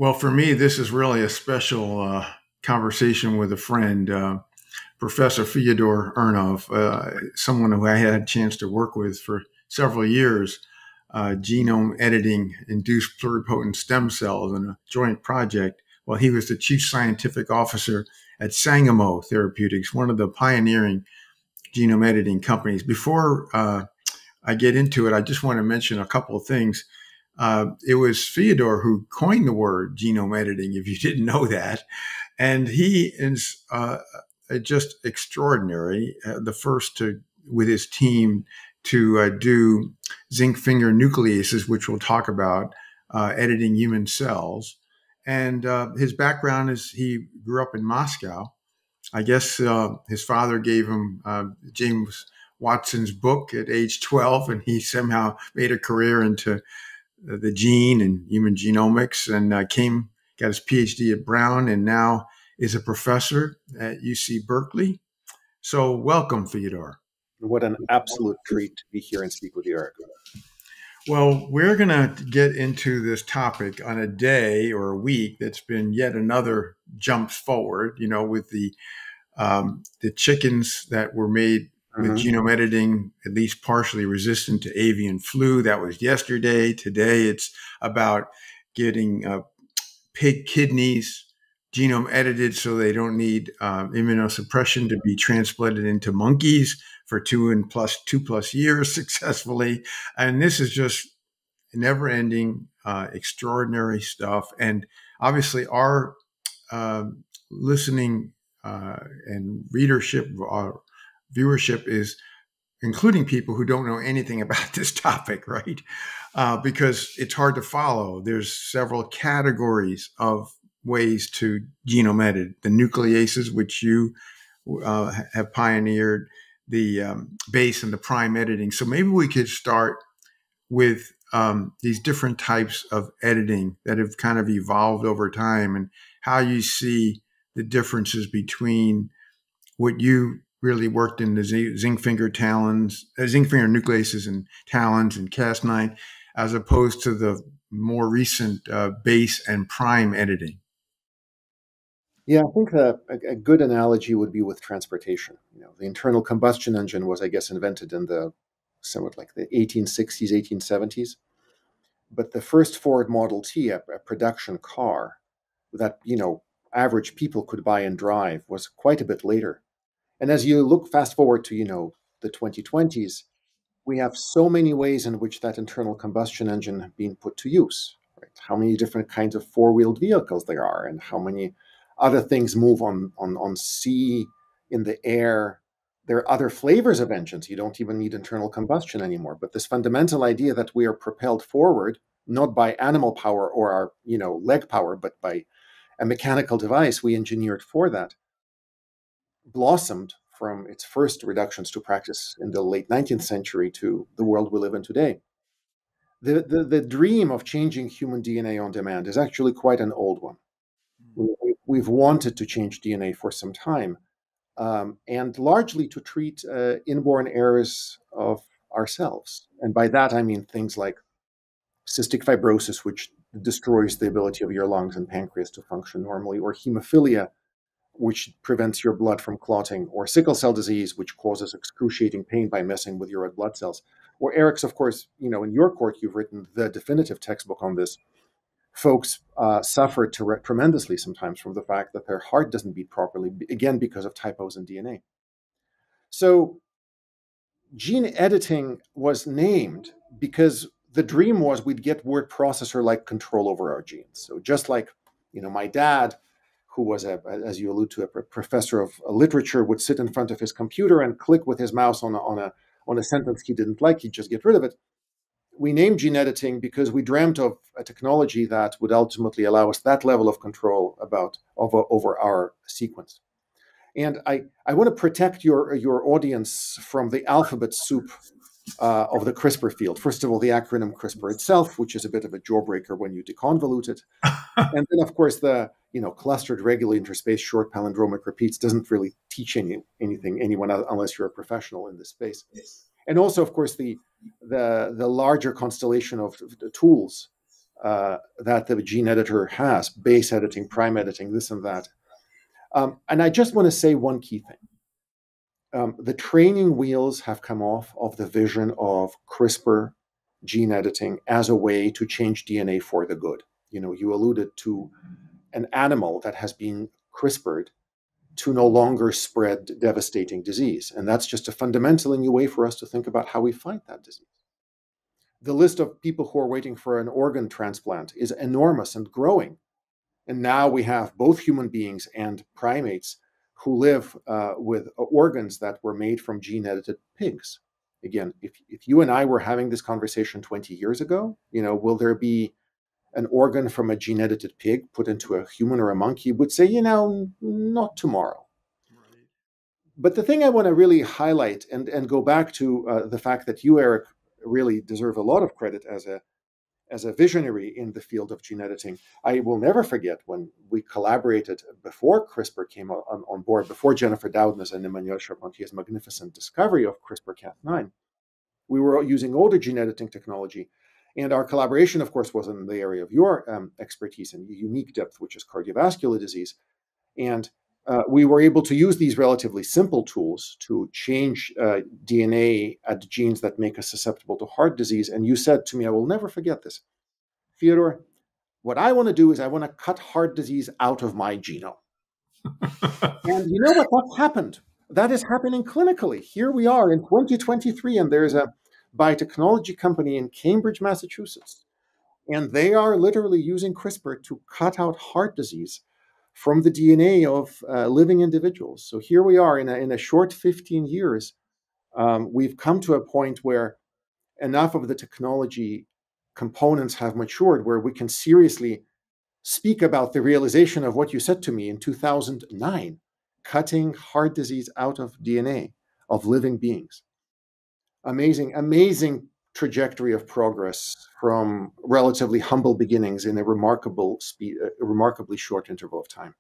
Well, for me, this is really a special conversation with a friend, Professor Fyodor Urnov, someone who I had a chance to work with for several years, genome editing induced pluripotent stem cells in a joint project while he was the chief scientific officer at Sangamo Therapeutics, one of the pioneering genome editing companies. Before I get into it, I just want to mention a couple of things. It was Fyodor who coined the word genome editing, if you didn't know that. And he is just extraordinary, the first to, with his team, to do zinc finger nucleases, which we'll talk about, editing human cells. And his background is he grew up in Moscow. I guess his father gave him James Watson's book at age 12, and he somehow made a career into the gene and human genomics, and got his PhD at Brown, and now is a professor at UC Berkeley. So welcome, Fyodor. What an absolute treat to be here and speak with you, Eric. Well, we're going to get into this topic on a day or a week that's been yet another jumps forward, with the chickens that were made with genome editing, at least partially resistant to avian flu. That was yesterday. Today, it's about getting pig kidneys genome edited so they don't need immunosuppression to be transplanted into monkeys for 2+ years successfully. And this is just never ending, extraordinary stuff. And obviously our listening and readership, our viewership is including people who don't know anything about this topic, right? Because it's hard to follow. There's several categories of ways to genome edit: the nucleases, which you have pioneered, the base and the prime editing. So maybe we could start with these different types of editing that have kind of evolved over time, and how you see the differences between what you really worked in the zinc finger nucleases and talons and Cas9, as opposed to the more recent base and prime editing. Yeah, I think a good analogy would be with transportation. The internal combustion engine was, I guess, invented in the somewhat like the 1860s, 1870s. But the first Ford Model T, a production car that, average people could buy and drive, was quite a bit later. And as you look fast forward to, the 2020s, we have so many ways in which that internal combustion engine being put to use, right? How many different kinds of four-wheeled vehicles there are, and how many other things move on sea, in the air. There are other flavors of engines. You don't even need internal combustion anymore. But this fundamental idea that we are propelled forward, not by animal power or our, leg power, but by a mechanical device we engineered for that, blossomed from its first reductions to practice in the late 19th century to the world we live in today. The dream of changing human DNA on demand is actually quite an old one. We've wanted to change DNA for some time, and largely to treat inborn errors of ourselves. And by that, I mean things like cystic fibrosis, which destroys the ability of your lungs and pancreas to function normally, or hemophilia, which prevents your blood from clotting, or sickle cell disease, which causes excruciating pain by messing with your red blood cells. Or Eric's, of course, in your court, you've written the definitive textbook on this. Folks suffer tremendously sometimes from the fact that their heart doesn't beat properly, again, because of typos in DNA. So gene editing was named because the dream was we'd get word processor-like control over our genes. So just like, my dad, who was, as you allude to, a professor of literature, would sit in front of his computer and click with his mouse on a sentence he didn't like. He'd just get rid of it. We named gene editing because we dreamt of a technology that would ultimately allow us that level of control over our sequence. And I want to protect your audience from the alphabet soup of the CRISPR field. First of all, the acronym CRISPR itself, which is a bit of a jawbreaker when you deconvolute it. And then, of course, the clustered regular interspace short palindromic repeats doesn't really teach anyone unless you're a professional in this space. And also, of course, the larger constellation of the tools that the gene editor has, base editing, prime editing, this and that. And I just want to say one key thing. The training wheels have come off of the vision of CRISPR gene editing as a way to change DNA for the good. You alluded to an animal that has been CRISPRed to no longer spread devastating disease. And that's just a fundamentally new way for us to think about how we fight that disease. The list of people who are waiting for an organ transplant is enormous and growing. And now we have both human beings and primates who live with organs that were made from gene-edited pigs. Again, if you and I were having this conversation 20 years ago, will there be an organ from a gene-edited pig put into a human or a monkey? Would say, not tomorrow. Right. But the thing I want to really highlight and go back to the fact that you, Eric, really deserve a lot of credit as a visionary in the field of gene editing. I will never forget when we collaborated before CRISPR came on board, before Jennifer Doudna's and Emmanuel Charpentier's magnificent discovery of CRISPR-Cas9. We were using older gene editing technology. And our collaboration, of course, was in the area of your expertise and unique depth, which is cardiovascular disease. And we were able to use these relatively simple tools to change DNA at genes that make us susceptible to heart disease. And you said to me, I will never forget this, Fyodor, what I want to do is I want to cut heart disease out of my genome. And you know what? That happened. That is happening clinically. Here we are in 2023, and there's a biotechnology company in Cambridge, Massachusetts, and they are literally using CRISPR to cut out heart disease from the DNA of living individuals. So here we are in a short 15 years. We've come to a point where enough of the technology components have matured where we can seriously speak about the realization of what you said to me in 2009, cutting heart disease out of DNA of living beings. Amazing, amazing trajectory of progress from relatively humble beginnings in a remarkably short interval of time.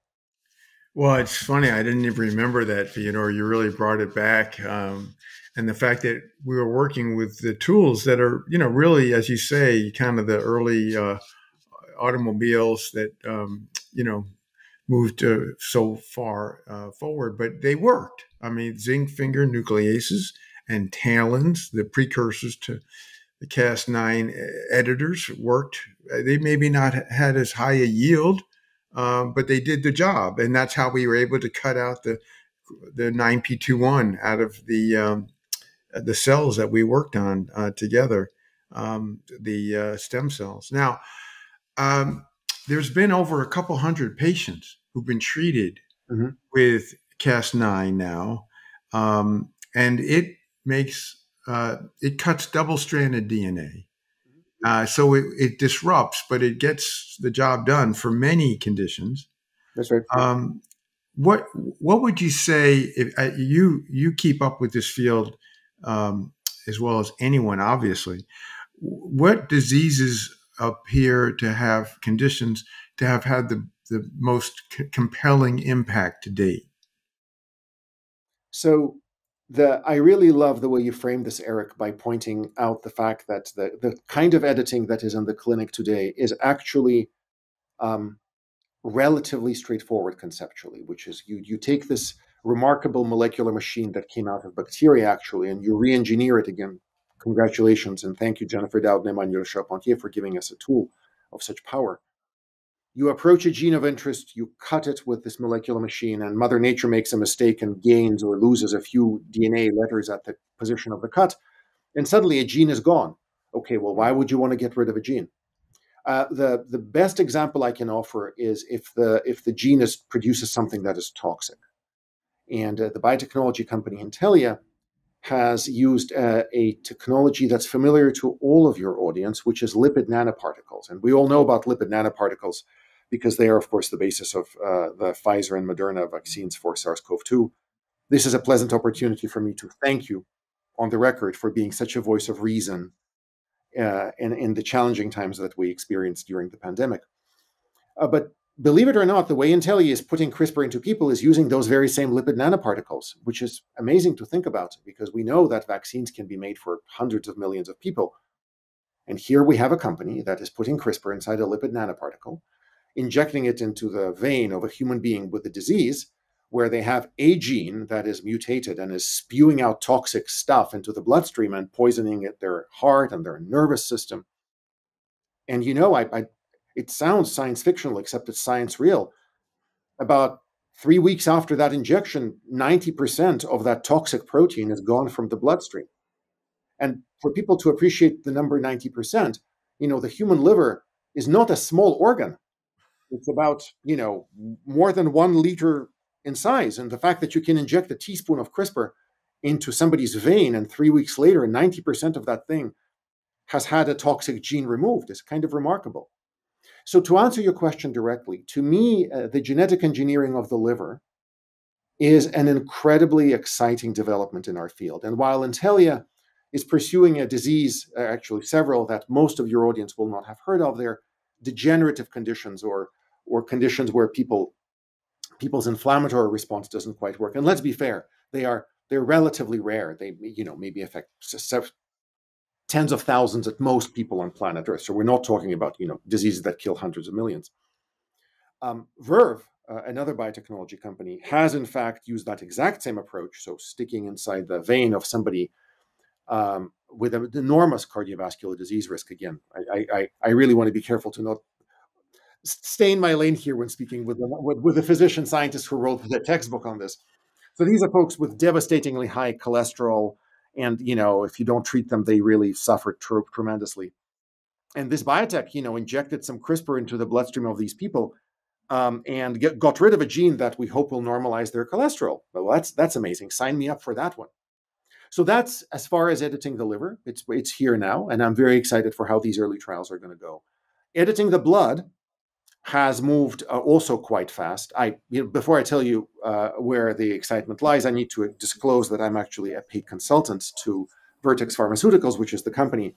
Well, it's funny. I didn't even remember that, Fyodor. You really brought it back. And the fact that we were working with the tools that are, really, as you say, kind of the early automobiles that, moved so far forward, but they worked. I mean, zinc finger nucleases and talons, the precursors to the Cas9 editors, worked. They maybe not had as high a yield, but they did the job. And that's how we were able to cut out the 9p21 out of the cells that we worked on together, the stem cells. Now, there's been over a couple hundred patients who've been treated with Cas9 now, and it makes it cuts double-stranded DNA. So it disrupts, but it gets the job done for many conditions. That's right. What would you say if you keep up with this field as well as anyone, obviously? What diseases appear to have conditions to have had the most compelling impact to date? So I really love the way you framed this, Eric, by pointing out the fact that the kind of editing that is in the clinic today is actually relatively straightforward conceptually, which is you take this remarkable molecular machine that came out of bacteria, actually, and you re-engineer it again. Congratulations, and thank you, Jennifer Doudna and Emmanuel Charpentier, for giving us a tool of such power. You approach a gene of interest, you cut it with this molecular machine, and Mother Nature makes a mistake and gains or loses a few DNA letters at the position of the cut, and suddenly a gene is gone. Okay, well, why would you want to get rid of a gene? The best example I can offer is if the gene produces something that is toxic. And the biotechnology company Intellia has used a technology that's familiar to all of your audience, which is lipid nanoparticles. And we all know about lipid nanoparticles because they are, of course, the basis of the Pfizer and Moderna vaccines for SARS-CoV-2. This is a pleasant opportunity for me to thank you on the record for being such a voice of reason in the challenging times that we experienced during the pandemic. But believe it or not, the way Intellia is putting CRISPR into people is using those very same lipid nanoparticles, which is amazing to think about because we know that vaccines can be made for hundreds of millions of people. And here we have a company that is putting CRISPR inside a lipid nanoparticle, injecting it into the vein of a human being with a disease where they have a gene that is mutated and is spewing out toxic stuff into the bloodstream and poisoning their heart and their nervous system. And it sounds science fictional, except it's science real. About 3 weeks after that injection, 90% of that toxic protein is gone from the bloodstream. And for people to appreciate the number 90%, the human liver is not a small organ. It's about, more than 1 liter in size. And the fact that you can inject a teaspoon of CRISPR into somebody's vein and 3 weeks later, 90% of that thing has had a toxic gene removed is kind of remarkable. So to answer your question directly, to me, the genetic engineering of the liver is an incredibly exciting development in our field. And while Intellia is pursuing a disease, actually several that most of your audience will not have heard of, they're degenerative conditions or conditions where people's inflammatory response doesn't quite work. And let's be fair, they're relatively rare. They maybe affect tens of thousands at most people on planet Earth. So we're not talking about diseases that kill hundreds of millions. Verve, another biotechnology company, has in fact used that exact same approach. So sticking inside the vein of somebody with an enormous cardiovascular disease risk. Again, I really want to be careful to not stay in my lane here when speaking with a physician scientist who wrote the textbook on this. So these are folks with devastatingly high cholesterol, and if you don't treat them, they really suffer tremendously. And this biotech, injected some CRISPR into the bloodstream of these people, and got rid of a gene that we hope will normalize their cholesterol. Well, that's amazing. Sign me up for that one. So that's as far as editing the liver. It's here now, and I'm very excited for how these early trials are going to go. Editing the blood has moved also quite fast. Before I tell you where the excitement lies, I need to disclose that I'm actually a paid consultant to Vertex Pharmaceuticals, which is the company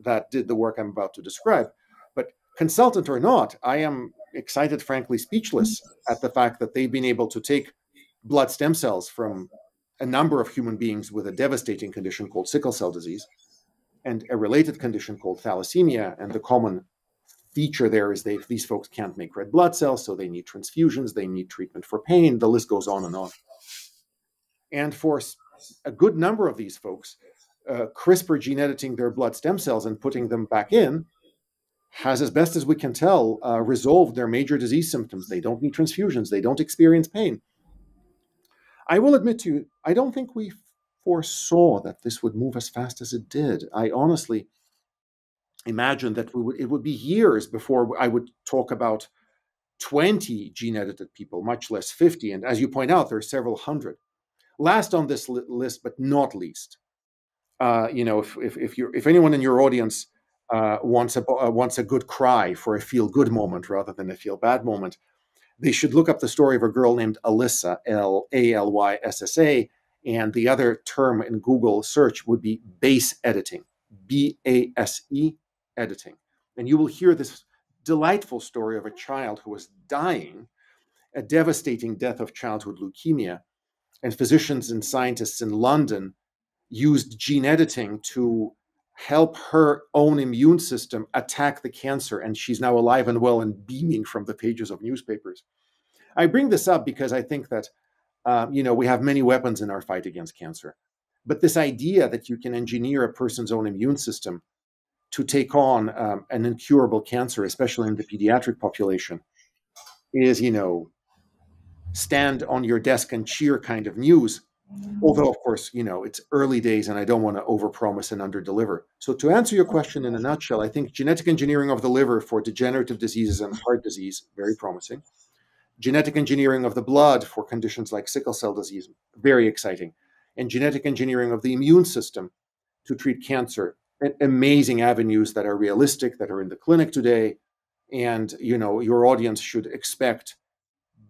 that did the work I'm about to describe. But consultant or not, I am excited, frankly, speechless at the fact that they've been able to take blood stem cells from a number of human beings with a devastating condition called sickle cell disease and a related condition called thalassemia. And the common feature there is these folks can't make red blood cells, so they need transfusions, they need treatment for pain, the list goes on and on. And for a good number of these folks, CRISPR gene editing their blood stem cells and putting them back in has, as best as we can tell, resolved their major disease symptoms. They don't need transfusions, they don't experience pain. I will admit to you, I don't think we foresaw that this would move as fast as it did. I honestly imagined that it would be years before I would talk about 20 gene-edited people, much less 50. And as you point out, there are several hundred. Last on this list, but not least, if anyone in your audience wants a good cry for a feel-good moment rather than a feel-bad moment, they should look up the story of a girl named Alyssa, Alyssa, and the other term in Google search would be base editing, BASE editing. And you will hear this delightful story of a child who was dying, a devastating death of childhood leukemia, and physicians and scientists in London used gene editing to help her own immune system attack the cancer, and she's now alive and well and beaming from the pages of newspapers. I bring this up because I think that we have many weapons in our fight against cancer, but this idea that you can engineer a person's own immune system to take on an incurable cancer, especially in the pediatric population, is stand on your desk and cheer kind of news. Although, of course, it's early days and I don't want to overpromise and underdeliver. So to answer your question in a nutshell, I think genetic engineering of the liver for degenerative diseases and heart disease, very promising. Genetic engineering of the blood for conditions like sickle cell disease, very exciting. And genetic engineering of the immune system to treat cancer, amazing avenues that are realistic, that are in the clinic today. And, your audience should expect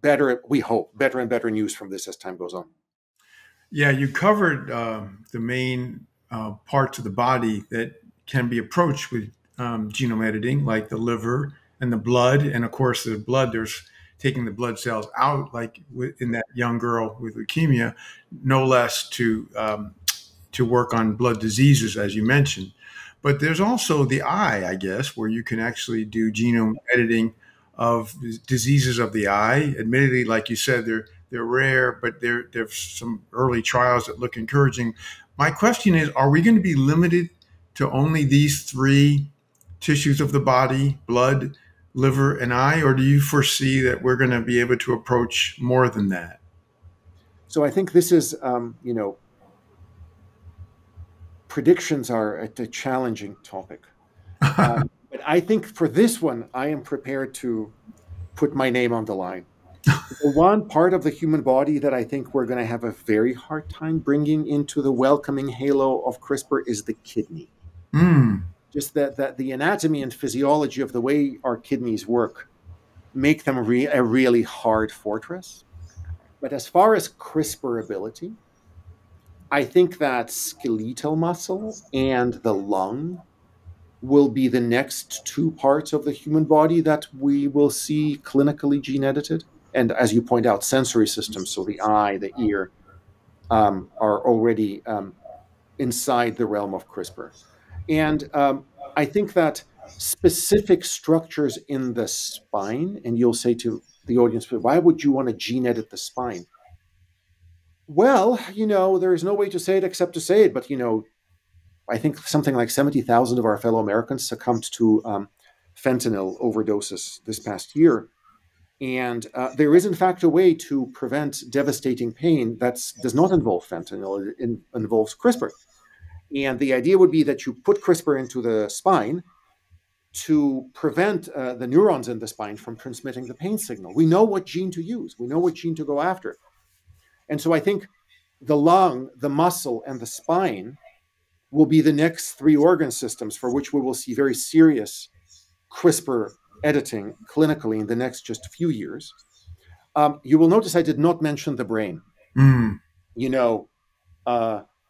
better, we hope, better and better news from this as time goes on. Yeah, you covered the main parts of the body that can be approached with genome editing, like the liver and the blood. And of course, the blood, there's taking the blood cells out, like in that young girl with leukemia, no less to work on blood diseases, as you mentioned. But there's also the eye, I guess, where you can actually do genome editing of diseases of the eye. Admittedly, like you said, they're rare, but there's some early trials that look encouraging. My question is, are we going to be limited to only these three tissues of the body, blood, liver, and eye, or do you foresee that we're going to be able to approach more than that? So I think this is, predictions are a challenging topic. But I think for this one, I am prepared to put my name on the line. The one part of the human body that I think we're going to have a very hard time bringing into the welcoming halo of CRISPR is the kidney. Mm. Just that the anatomy and physiology of the way our kidneys work make them a really hard fortress. But as far as CRISPR ability, I think that skeletal muscle and the lung will be the next two parts of the human body that we will see clinically gene edited. And as you point out, sensory systems, so the eye, the ear, are already inside the realm of CRISPR. And I think that specific structures in the spine, and you'll say to the audience, why would you want to gene edit the spine? Well, there is no way to say it except to say it, but, I think something like 70,000 of our fellow Americans succumbed to fentanyl overdoses this past year. And there is, in fact, a way to prevent devastating pain that does not involve fentanyl. It involves CRISPR. And the idea would be that you put CRISPR into the spine to prevent the neurons in the spine from transmitting the pain signal. We know what gene to use. We know what gene to go after. And so I think the lung, the muscle, and the spine will be the next three organ systems for which we will see very serious CRISPR editing clinically in the next just few years. You will notice I did not mention the brain. Mm.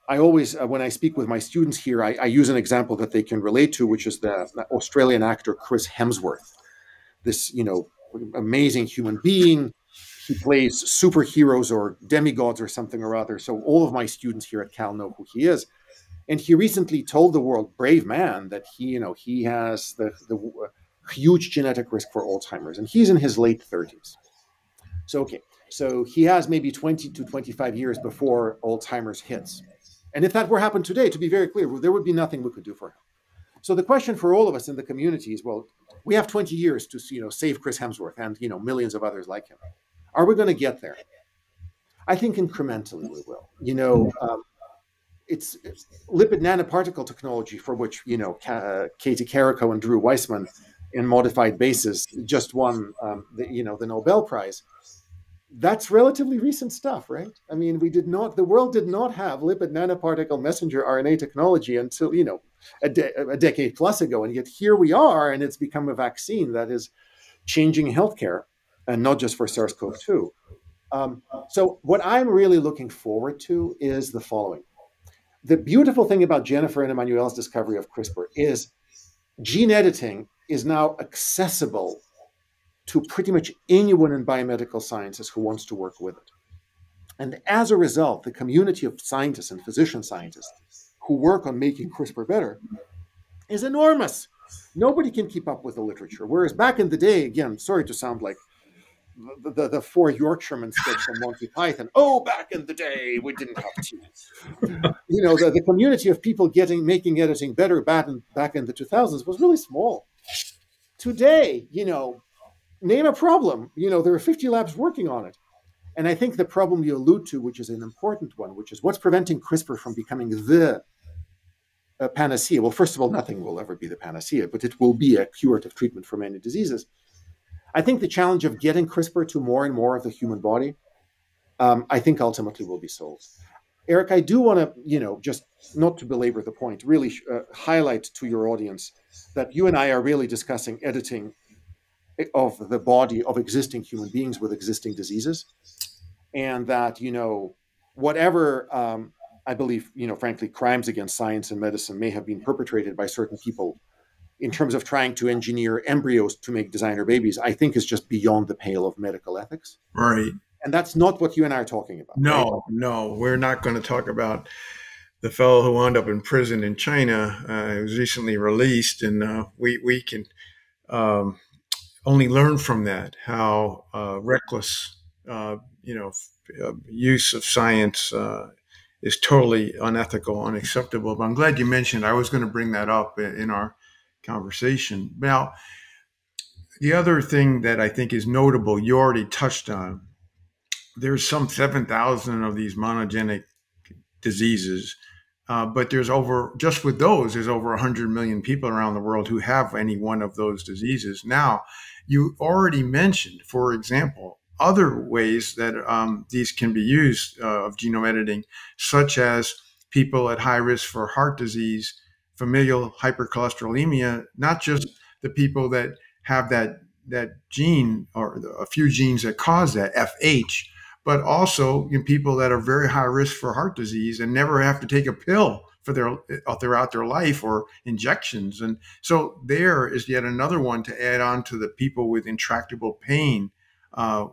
I always, when I speak with my students here, I use an example that they can relate to, which is the Australian actor Chris Hemsworth, this, amazing human being. He plays superheroes or demigods or something or other. So all of my students here at Cal know who he is. And he recently told the world, brave man, that he has the huge genetic risk for Alzheimer's, and he's in his late 30s. So he has maybe 20 to 25 years before Alzheimer's hits. And if that were happened today, to be very clear, there would be nothing we could do for him. So the question for all of us in the community is, well, we have 20 years to save Chris Hemsworth and millions of others like him. Are we going to get there? I think incrementally we will. It's lipid nanoparticle technology for which Katie Carrico and Drew Weissman in modified bases just won the Nobel Prize. That's relatively recent stuff, right? I mean, the world did not have lipid nanoparticle messenger RNA technology until a decade plus ago, and yet here we are, and it's become a vaccine that is changing healthcare, and not just for SARS-CoV-2. So what I'm really looking forward to is the following. The beautiful thing about Jennifer and Emmanuel's discovery of CRISPR is gene editing is now accessible to pretty much anyone in biomedical sciences who wants to work with it. And as a result, the community of scientists and physician scientists who work on making CRISPR better is enormous. Nobody can keep up with the literature. Whereas back in the day, again, sorry to sound like the four Yorkshiremen sketch from Monty Python. Oh, back in the day, we didn't have teeth. The community of people making editing better back in the 2000s was really small. Today, name a problem. There are 50 labs working on it. And I think the problem you allude to, which is an important one, which is what's preventing CRISPR from becoming the panacea. Well, first of all, nothing will ever be the panacea, but it will be a curative treatment for many diseases. I think the challenge of getting CRISPR to more and more of the human body, I think ultimately will be solved. Eric, I do want to, just not to belabor the point, really highlight to your audience that you and I are really discussing editing of the body of existing human beings with existing diseases. And that, whatever, I believe, frankly, crimes against science and medicine may have been perpetrated by certain people in terms of trying to engineer embryos to make designer babies, I think is just beyond the pale of medical ethics. Right. And that's not what you and I are talking about. No, right? no, we're not going to talk about the fellow who wound up in prison in China was recently released, and we can um, only learn from that how reckless use of science is totally unethical, unacceptable. But I'm glad you mentioned. I was going to bring that up in our conversation. Now, the other thing that I think is notable, you already touched on. There's some 7,000 of these monogenic diseases. But there's just with those, there's over 100 million people around the world who have any one of those diseases. Now, you already mentioned, for example, other ways that these can be used of genome editing, such as people at high risk for heart disease, familial hypercholesterolemia, not just the people that have that gene or a few genes that cause that FH, but also in people that are very high risk for heart disease and never have to take a pill for throughout their life or injections. And so there is yet another one to add on to the people with intractable pain.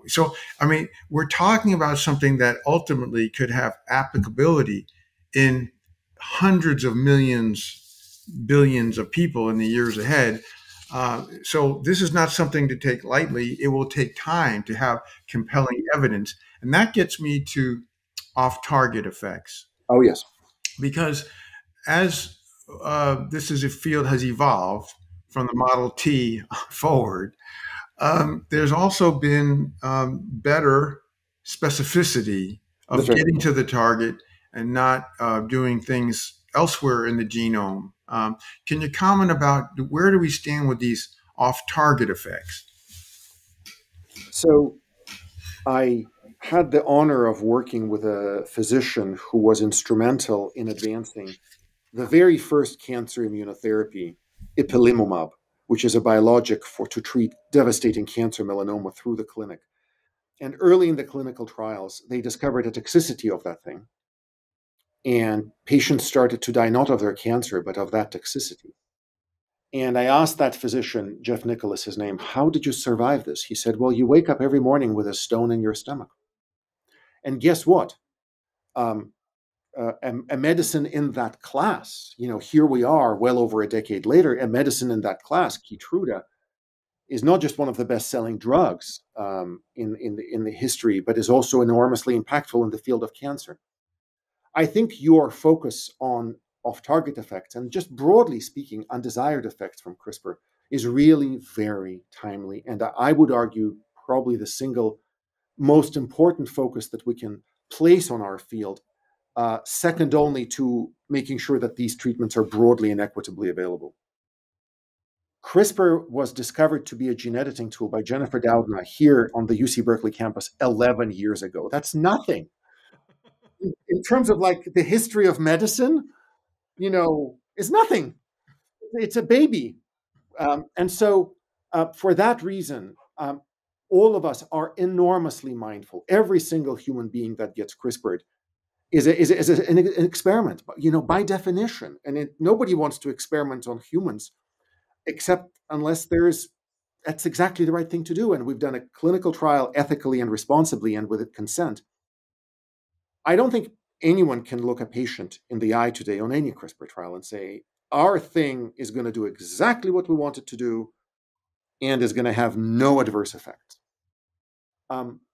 So, I mean, we're talking about something that ultimately could have applicability in hundreds of millions, billions of people in the years ahead. So this is not something to take lightly. It will take time to have compelling evidence. And that gets me to off-target effects. Oh, yes. Because as this is a field has evolved from the Model T forward, there's also been better specificity of That's right. getting to the target and not doing things elsewhere in the genome. Can you comment about where do we stand with these off-target effects? So I had the honor of working with a physician who was instrumental in advancing the very first cancer immunotherapy, ipilimumab, which is a biologic to treat devastating cancer melanoma through the clinic. And early in the clinical trials, they discovered a toxicity of that thing. And patients started to die not of their cancer, but of that toxicity. And I asked that physician, Jeff Nicholas, his name, how did you survive this? He said, well, you wake up every morning with a stone in your stomach. And guess what? Um, a medicine in that class, here we are well over a decade later, a medicine in that class, Keytruda, is not just one of the best-selling drugs in the history, but is also enormously impactful in the field of cancer. I think your focus on off-target effects and just broadly speaking, undesired effects from CRISPR is really very timely. And I would argue probably the single most important focus that we can place on our field, second only to making sure that these treatments are broadly and equitably available. CRISPR was discovered to be a gene editing tool by Jennifer Doudna here on the UC Berkeley campus 11 years ago. That's nothing. In terms of like the history of medicine, it's nothing. It's a baby. And so for that reason, all of us are enormously mindful. Every single human being that gets CRISPR'd is an experiment, by definition. And nobody wants to experiment on humans, except unless that's exactly the right thing to do. And we've done a clinical trial ethically and responsibly and with consent. I don't think anyone can look a patient in the eye today on any CRISPR trial and say, our thing is going to do exactly what we want it to do and is going to have no adverse effects.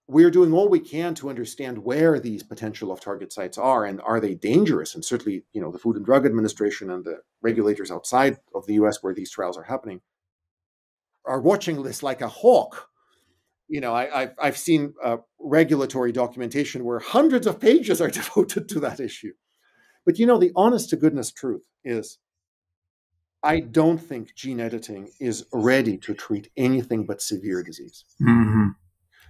We're doing all we can to understand where these potential off-target sites are and are they dangerous. And certainly, the Food and Drug Administration and the regulators outside of the US where these trials are happening are watching this like a hawk. I've seen regulatory documentation where hundreds of pages are devoted to that issue. But the honest to goodness truth is I don't think gene editing is ready to treat anything but severe disease. Mm-hmm.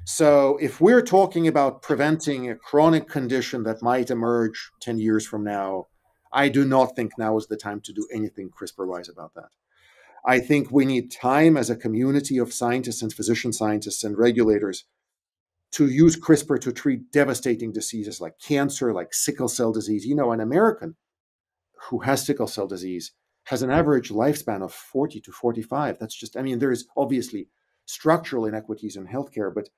So if we're talking about preventing a chronic condition that might emerge 10 years from now, I do not think now is the time to do anything CRISPR-wise about that. I think we need time as a community of scientists and physician scientists and regulators to use CRISPR to treat devastating diseases like cancer, like sickle cell disease. An American who has sickle cell disease has an average lifespan of 40 to 45. That's just, there's obviously structural inequities in healthcare, but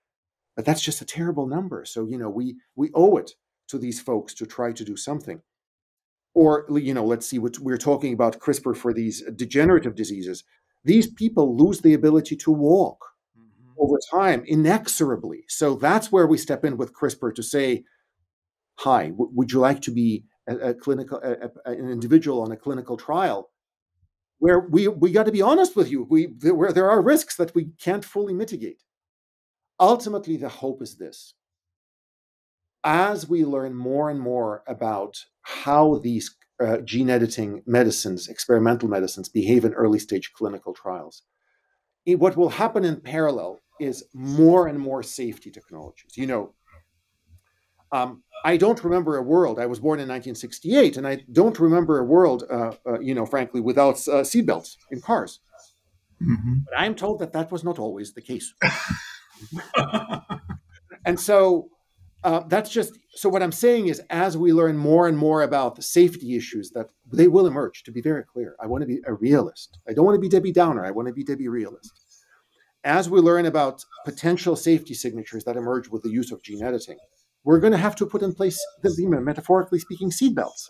that's just a terrible number. So, we owe it to these folks to try to do something. Or, let's see, what we're talking about CRISPR for these degenerative diseases. These people lose the ability to walk over time inexorably. So that's where we step in with CRISPR to say, hi, would you like to be an individual on a clinical trial where we got to be honest with you, where there are risks that we can't fully mitigate. Ultimately, the hope is this. As we learn more and more about how these gene editing medicines, experimental medicines, behave in early stage clinical trials, what will happen in parallel is more and more safety technologies. I don't remember a world. I was born in 1968, and I don't remember a world, frankly, without seatbelts in cars. Mm-hmm. But I'm told that was not always the case. And so that's just, so what I'm saying is, as we learn more and more about the safety issues, that they will emerge, to be very clear. I want to be a realist. I don't want to be Debbie Downer. I want to be Debbie Realist. As we learn about potential safety signatures that emerge with the use of gene editing, we're going to have to put in place, metaphorically speaking, seatbelts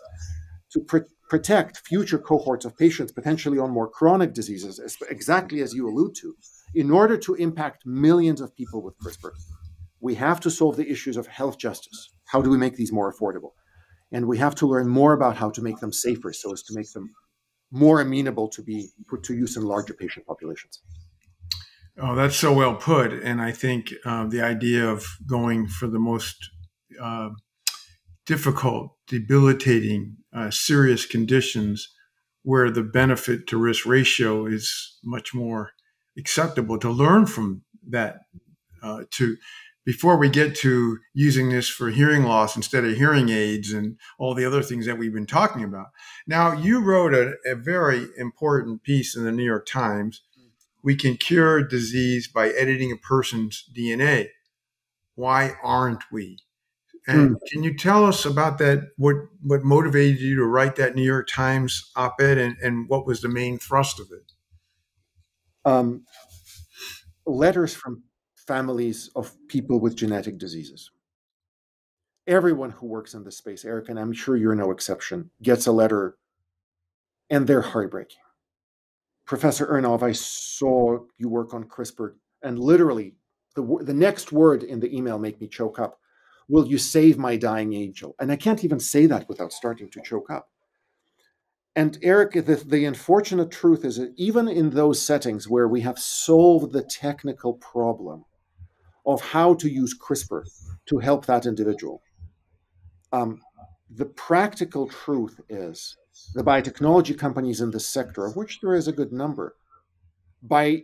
to protect future cohorts of patients potentially on more chronic diseases, exactly as you allude to, in order to impact millions of people with CRISPR. We have to solve the issues of health justice. How do we make these more affordable? And we have to learn more about how to make them safer so as to make them more amenable to be put to use in larger patient populations. Oh, that's so well put. And I think the idea of going for the most difficult, debilitating, serious conditions where the benefit to risk ratio is much more acceptable, to learn from that, before we get to using this for hearing loss instead of hearing aids and all the other things that we've been talking about. Now, you wrote a very important piece in the New York Times. We can cure disease by editing a person's DNA. Why aren't we? And can you tell us about that? What motivated you to write that New York Times op-ed, and what was the main thrust of it? Letters from families of people with genetic diseases. Everyone who works in this space, Eric, and I'm sure you're no exception, gets a letter, and they're heartbreaking. Professor Urnov, I saw you work on CRISPR, and literally the next word in the email made me choke up. Will you save my dying angel? And I can't even say that without starting to choke up. And Eric, the unfortunate truth is that even in those settings where we have solved the technical problem of how to use CRISPR to help that individual, the practical truth is the biotechnology companies in this sector, of which there is a good number, by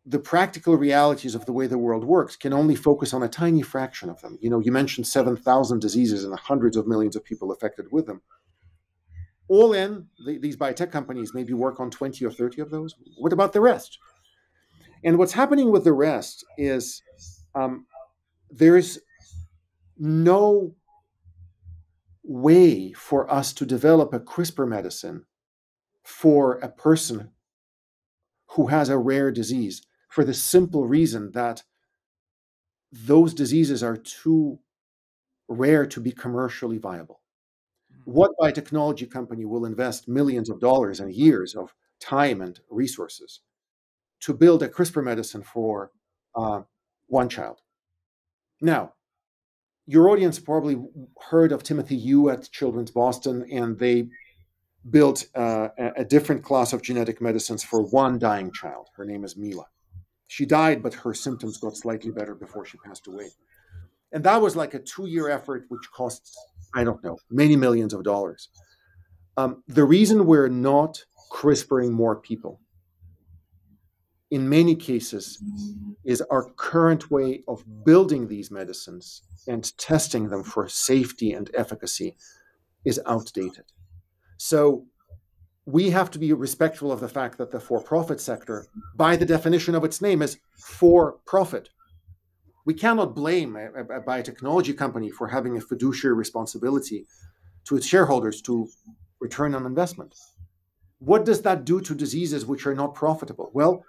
the practical realities of the way the world works, can only focus on a tiny fraction of them. You mentioned 7,000 diseases and hundreds of millions of people affected with them. All in, these biotech companies maybe work on 20 or 30 of those. What about the rest? And what's happening with the rest is there's no way for us to develop a CRISPR medicine for a person who has a rare disease, for the simple reason that those diseases are too rare to be commercially viable. What biotechnology company will invest millions of dollars and years of time and resources to build a CRISPR medicine for one child? Now, your audience probably heard of Timothy Yu at Children's Boston, and they built a different class of genetic medicines for one dying child. Her name is Mila. She died, but her symptoms got slightly better before she passed away. And that was like a 2-year effort, which costs, I don't know, many millions of dollars. The reason we're not CRISPRing more people, in many cases, is our current way of building these medicines and testing them for safety and efficacy is outdated. So we have to be respectful of the fact that the for-profit sector, by the definition of its name, is for profit. We cannot blame a biotechnology company for having a fiduciary responsibility to its shareholders to return on investment. What does that do to diseases which are not profitable? Well,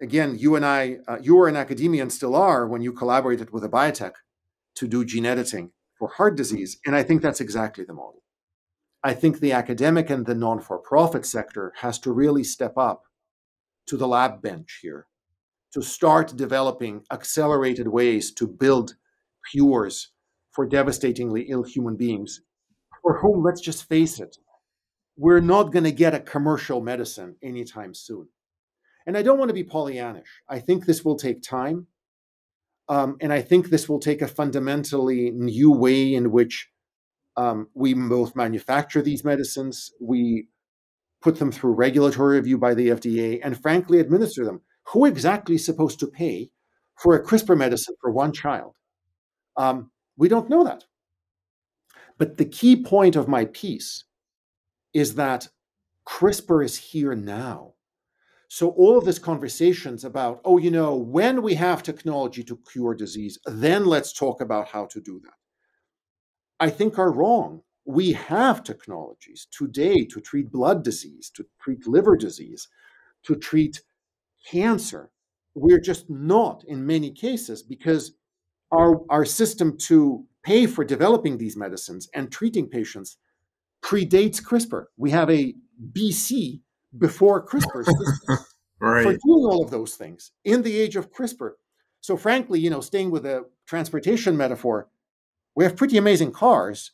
again, you and I, you were in academia and still are when you collaborated with a biotech to do gene editing for heart disease. And I think that's exactly the model. I think the academic and the non-for-profit sector has to really step up to the lab bench here, to start developing accelerated ways to build cures for devastatingly ill human beings, for whom, let's just face it, we're not going to get a commercial medicine anytime soon. And I don't want to be Pollyannish. I think this will take time. And I think this will take a fundamentally new way in which we both manufacture these medicines, we put them through regulatory review by the FDA, and frankly, administer them. Who exactly is supposed to pay for a CRISPR medicine for one child? We don't know that. But the key point of my piece is that CRISPR is here now. So all of these conversations about, oh, when we have technology to cure disease, then let's talk about how to do that, I think are wrong. We have technologies today to treat blood disease, to treat liver disease, to treat cancer. We're just not in many cases because our system to pay for developing these medicines and treating patients predates CRISPR. We have a BC before CRISPR system Right. for doing all of those things in the age of CRISPR. So frankly, staying with the transportation metaphor, we have pretty amazing cars.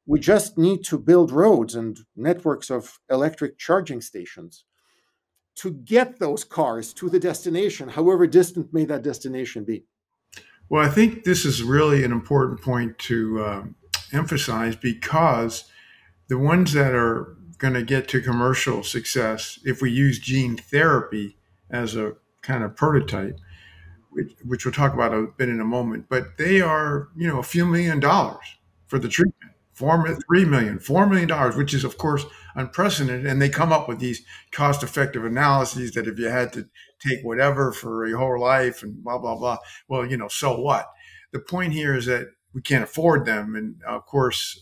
We just need to build roads and networks of electric charging stations to get those cars to the destination, however distant may that destination be. Well, I think this is really an important point to emphasize, because the ones that are going to get to commercial success, if we use gene therapy as a kind of prototype, which we'll talk about a bit in a moment, but they are, a few $1,000,000 for the treatment. $3 million, $4 million, which is of course unprecedented. And they come up with these cost-effective analyses that if you had to take whatever for your whole life and blah, blah, blah, well, so what? The point here is that we can't afford them. And of course,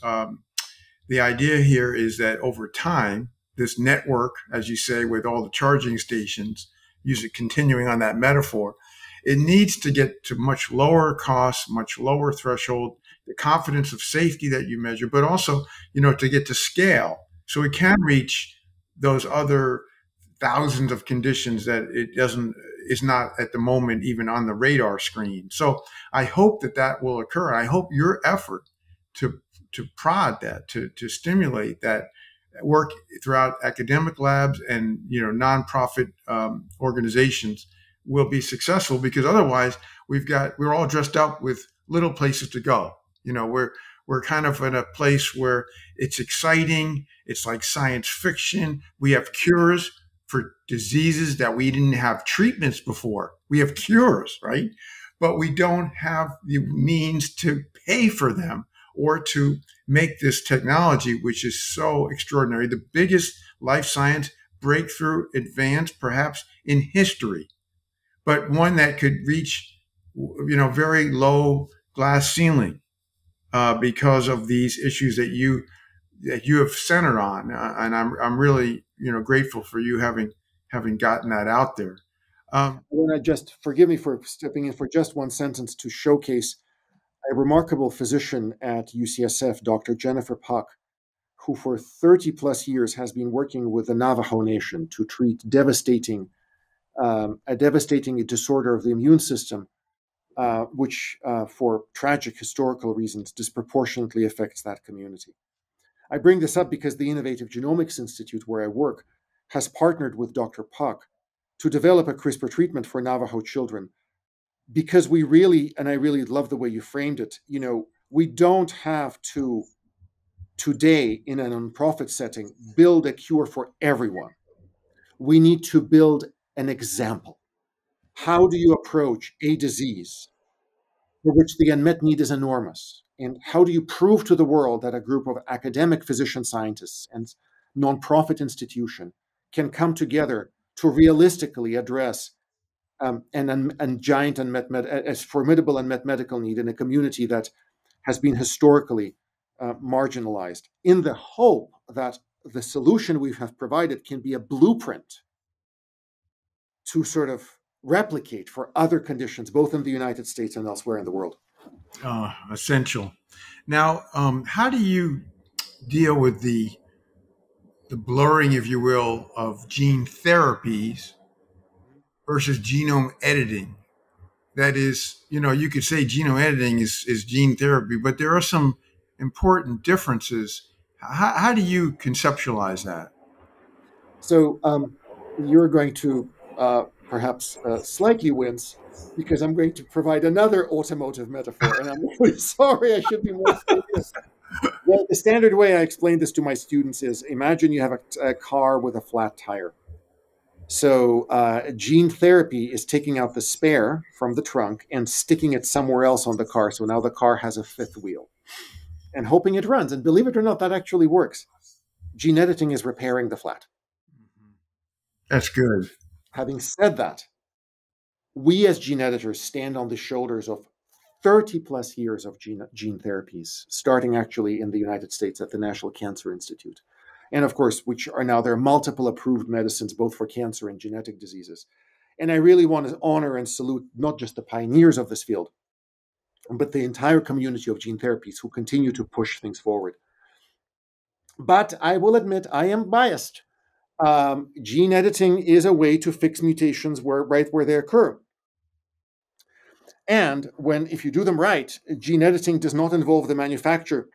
the idea here is that over time, this network, as you say, with all the charging stations, continuing on that metaphor, it needs to get to much lower costs, much lower threshold, the confidence of safety that you measure, but also, to get to scale. So it can reach those other thousands of conditions that is not at the moment even on the radar screen. So I hope that will occur. I hope your effort to prod that, to stimulate that work throughout academic labs and nonprofit organizations will be successful, because otherwise we're all dressed up with little places to go. We're kind of in a place where it's exciting. It's like science fiction. We have cures for diseases that we didn't have treatments before. We have cures, right? But we don't have the means to pay for them or to make this technology, which is so extraordinary, the biggest life science breakthrough advance perhaps in history, but one that could reach, very low glass ceiling because of these issues that you have centered on, and I'm really grateful for you having gotten that out there. I want to just forgive me for stepping in for just one sentence to showcase a remarkable physician at UCSF, Dr. Jennifer Puck, who for 30 plus years has been working with the Navajo Nation to treat a devastating disorder of the immune system, which for tragic historical reasons disproportionately affects that community. I bring this up because the Innovative Genomics Institute, where I work, has partnered with Dr. Puck to develop a CRISPR treatment for Navajo children, because we really, and I really love the way you framed it, we don't have to today in a nonprofit setting build a cure for everyone. We need to build an example. How do you approach a disease for which the unmet need is enormous? And how do you prove to the world that a group of academic physician scientists and nonprofit institution can come together to realistically address and giant unmet as formidable unmet medical need in a community that has been historically marginalized, in the hope that the solution we have provided can be a blueprint to sort of replicate for other conditions, both in the United States and elsewhere in the world. Essential. Now, how do you deal with the the blurring, if you will, of gene therapies versus genome editing. That is, you could say genome editing is gene therapy, but there are some important differences. How do you conceptualize that? So you're going to perhaps slightly wince because I'm going to provide another automotive metaphor, and I'm really sorry. I should be more serious. Well, the standard way I explain this to my students is: imagine you have a car with a flat tire. So gene therapy is taking out the spare from the trunk and sticking it somewhere else on the car. So now the car has a fifth wheel and hoping it runs. And believe it or not, that actually works. Gene editing is repairing the flat. That's good. Having said that, we as gene editors stand on the shoulders of 30 plus years of gene therapies, starting actually in the United States at the National Cancer Institute. And of course, there are multiple approved medicines, both for cancer and genetic diseases. And I really want to honor and salute not just the pioneers of this field, but the entire community of gene therapies who continue to push things forward. But I will admit I am biased. Gene editing is a way to fix mutations right where they occur. And if you do them right, gene editing does not involve the manufacture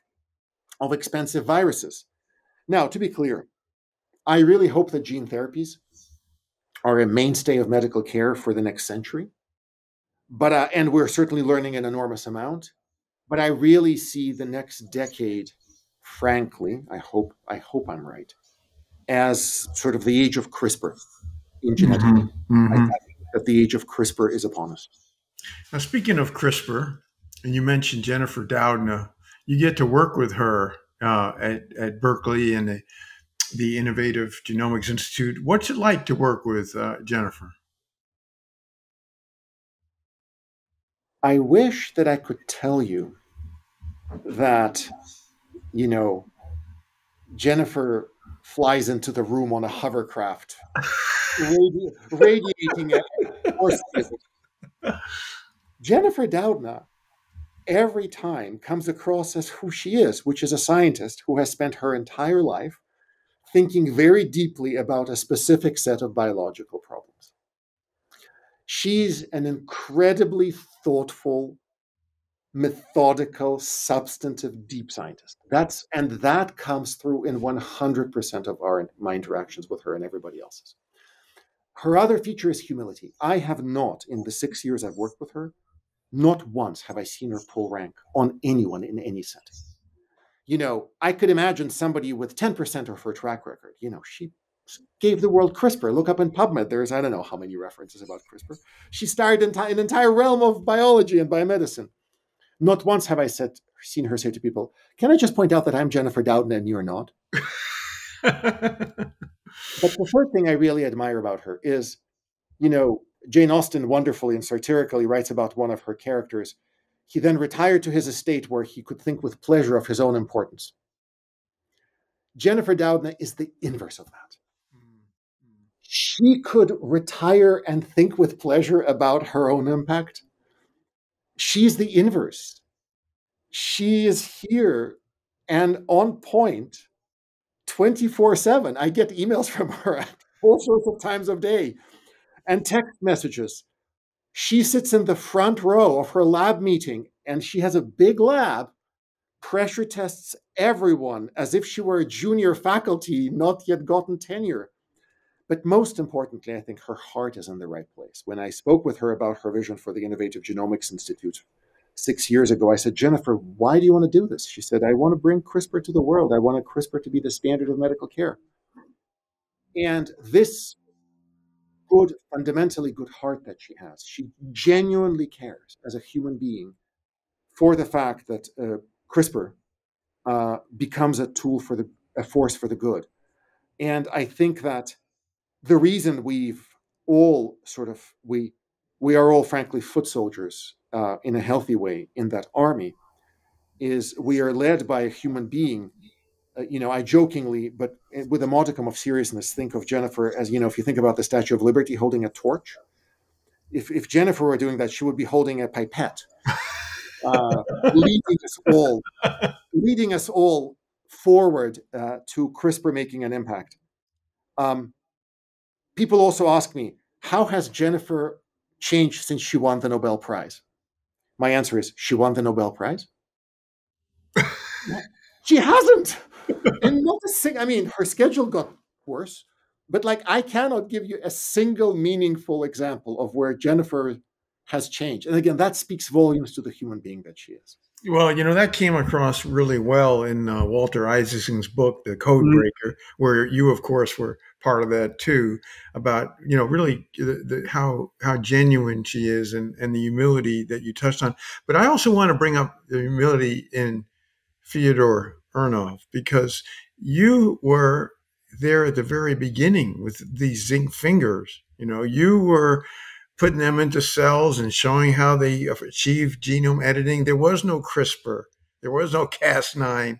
of expensive viruses. Now, to be clear, I really hope that gene therapies are a mainstay of medical care for the next century. But and we're certainly learning an enormous amount. But I really see the next decade, frankly, I hope I'm right, as sort of the age of CRISPR in genetics. I think that the age of CRISPR is upon us. Now, speaking of CRISPR, and you mentioned Jennifer Doudna, you get to work with her at Berkeley and the Innovative Genomics Institute. What's it like to work with Jennifer? I wish that I could tell you that, Jennifer flies into the room on a hovercraft, radiating Jennifer Doudna every time comes across as who she is, which is a scientist who has spent her entire life thinking very deeply about a specific set of biological problems. She's an incredibly thoughtful, methodical, substantive, deep scientist. That comes through in 100% of my interactions with her and everybody else's. Her other feature is humility. I have not, in the 6 years I've worked with her, not once have I seen her pull rank on anyone in any setting. I could imagine somebody with 10% of her track record. She gave the world CRISPR. Look up in PubMed. There's, I don't know how many references about CRISPR. She started an entire realm of biology and biomedicine. Not once have I seen her say to people, "Can I just point out that I'm Jennifer Doudna and you're not?" But the third thing I really admire about her is, Jane Austen wonderfully and satirically writes about one of her characters. He then retired to his estate where he could think with pleasure of his own importance. Jennifer Doudna is the inverse of that. She could retire and think with pleasure about her own impact. She's the inverse. She is here and on point 24/7. I get emails from her at all sorts of times of day and text messages. She sits in the front row of her lab meeting, and she has a big lab, pressure tests everyone as if she were a junior faculty, not yet gotten tenure. But most importantly, I think her heart is in the right place. When I spoke with her about her vision for the Innovative Genomics Institute 6 years ago, I said, "Jennifer, why do you want to do this?" She said, "I want to bring CRISPR to the world. I want CRISPR to be the standard of medical care." And this fundamentally good heart that she has, she genuinely cares as a human being for the fact that CRISPR becomes a tool a force for the good. And I think that the reason we are all frankly foot soldiers in a healthy way in that army is we are led by a human being. I jokingly, but with a modicum of seriousness, think of Jennifer as, if you think about the Statue of Liberty holding a torch. If Jennifer were doing that, she would be holding a pipette, leading us all forward to CRISPR making an impact, people also ask me, how has Jennifer changed since she won the Nobel Prize? My answer is, she won the Nobel Prize? She hasn't. And not a single, I mean, her schedule got worse, but like, I cannot give you a single meaningful example of where Jennifer has changed. And again, that speaks volumes to the human being that she is. Well, that came across really well in Walter Isaacson's book, The Code Breaker, where you, of course, were part of that too, about, really how genuine she is and the humility that you touched on. But I also want to bring up the humility in Fyodor Urnov, because you were there at the very beginning with these zinc fingers. You were putting them into cells and showing how they achieved genome editing. There was no CRISPR. There was no Cas9.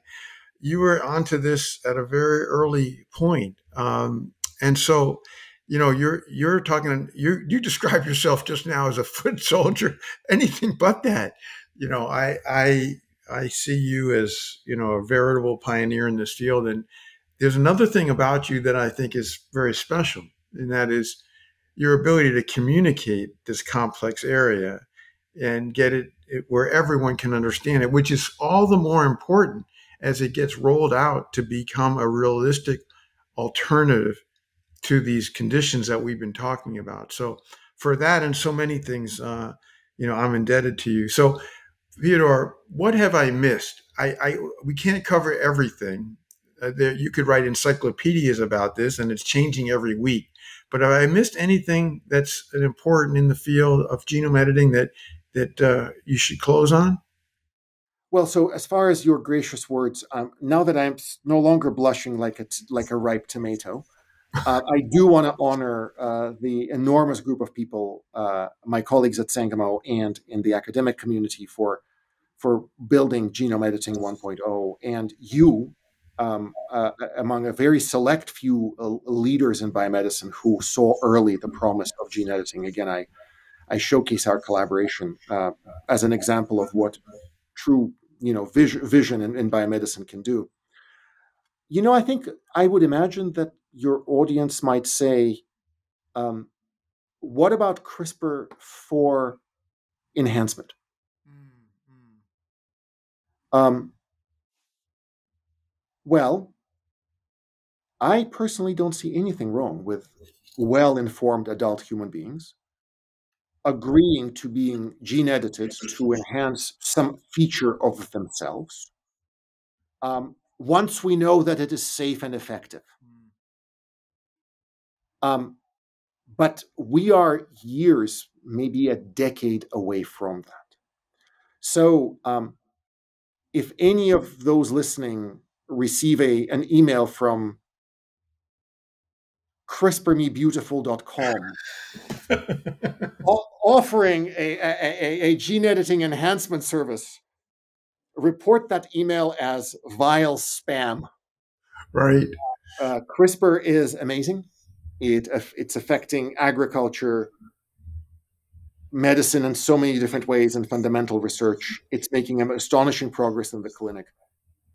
You were onto this at a very early point. And so, you're talking, you describe yourself just now as a foot soldier, anything but that. I see you as, a veritable pioneer in this field. And there's another thing about you that I think is very special, and that is your ability to communicate this complex area and get it where everyone can understand it, which is all the more important as it gets rolled out to become a realistic alternative to these conditions that we've been talking about. So for that and so many things, I'm indebted to you. So Fyodor, what have I missed? We can't cover everything. You could write encyclopedias about this, and it's changing every week. But have I missed anything that's important in the field of genome editing that you should close on? Well, so as far as your gracious words, now that I'm no longer blushing like a ripe tomato, I do want to honor the enormous group of people, my colleagues at Sangamo and in the academic community, for building Genome Editing 1.0, and you, among a very select few leaders in biomedicine who saw early the promise of gene editing. Again, I showcase our collaboration as an example of what true vision in biomedicine can do. I think I would imagine that your audience might say, what about CRISPR for enhancement? Well, I personally don't see anything wrong with well-informed adult human beings agreeing to being gene edited to enhance some feature of themselves, once we know that it is safe and effective. But we are years, maybe a decade away from that. So if any of those listening receive an email from CRISPRMeBeautiful.com offering a gene editing enhancement service, report that email as vile spam. Right. CRISPR is amazing. It's affecting agriculture, medicine in so many different ways, and fundamental research. It's making astonishing progress in the clinic.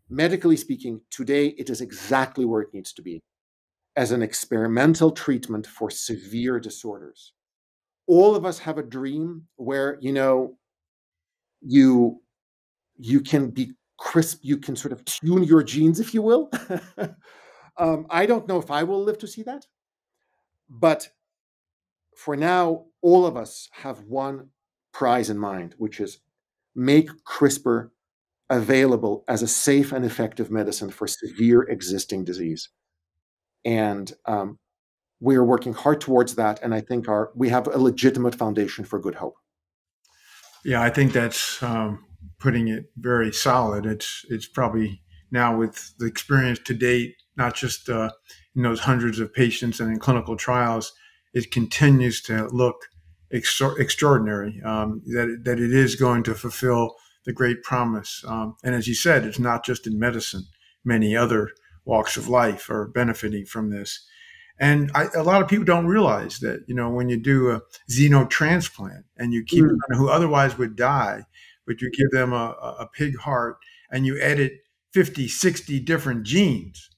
Medically speaking, today it is exactly where it needs to be, as an experimental treatment for severe disorders. All of us have a dream where, you can be crisp, you can sort of tune your genes, if you will. I don't know if I will live to see that. But for now, all of us have one prize in mind, which is make CRISPR available as a safe and effective medicine for severe existing disease. And we are working hard towards that. And I think we have a legitimate foundation for good hope. Yeah, I think that's putting it very solid. It's probably now, with the experience to date, not just in those hundreds of patients and in clinical trials, it continues to look extraordinary, that it is going to fulfill the great promise. And as you said, it's not just in medicine. Many other walks of life are benefiting from this. And a lot of people don't realize that, when you do a xenotransplant and you keep someone who otherwise would die, but you give them a pig heart and you edit 50, 60 different genes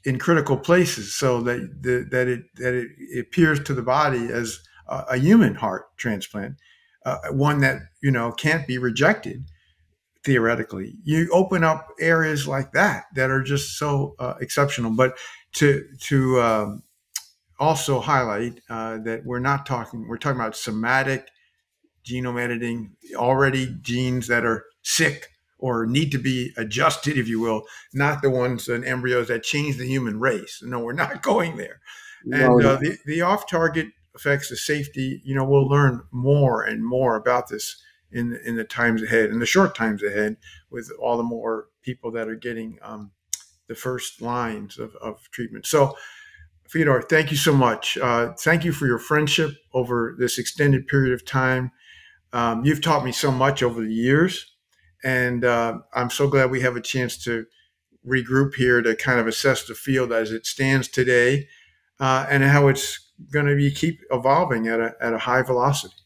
in critical places, so that it appears to the body as a human heart transplant, one that can't be rejected theoretically. You open up areas like that are just so exceptional. But to also highlight that we're talking about somatic genome editing, already genes that are sick or need to be adjusted, if you will, not the ones in embryos that change the human race. No, we're not going there. And No. the off-target effects of safety, we'll learn more and more about this in the times ahead, in the short times ahead, with all the more people that are getting the first lines of treatment. So, Fyodor, thank you so much. Thank you for your friendship over this extended period of time. You've taught me so much over the years, and I'm so glad we have a chance to regroup here to kind of assess the field as it stands today, and how it's going to keep evolving at a high velocity.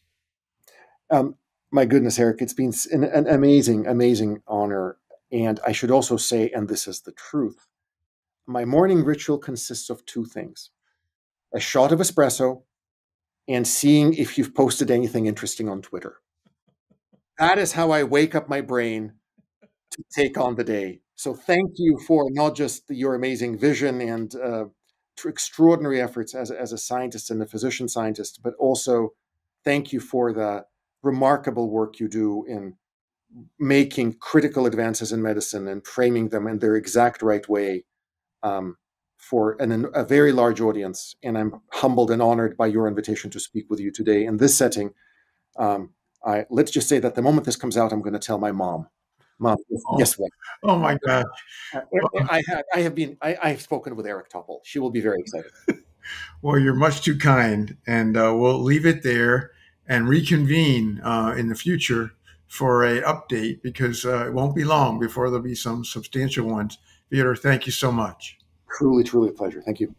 My goodness, Eric, it's been an amazing, amazing honor. And I should also say, and this is the truth, my morning ritual consists of two things: a shot of espresso and seeing if you've posted anything interesting on Twitter. That is how I wake up my brain to take on the day. So thank you for not just your amazing vision and extraordinary efforts as a scientist and a physician scientist, but also thank you for the remarkable work you do in making critical advances in medicine and framing them in their exact right way for a very large audience. And I'm humbled and honored by your invitation to speak with you today in this setting. Let's just say that the moment this comes out, I'm going to tell my mom. Mom, guess what? Oh my God! I've spoken with Eric Topol. She will be very excited. Well, you're much too kind, and we'll leave it there and reconvene in the future for a update, because it won't be long before there'll be some substantial ones. Fyodor, thank you so much. Truly, truly a pleasure. Thank you.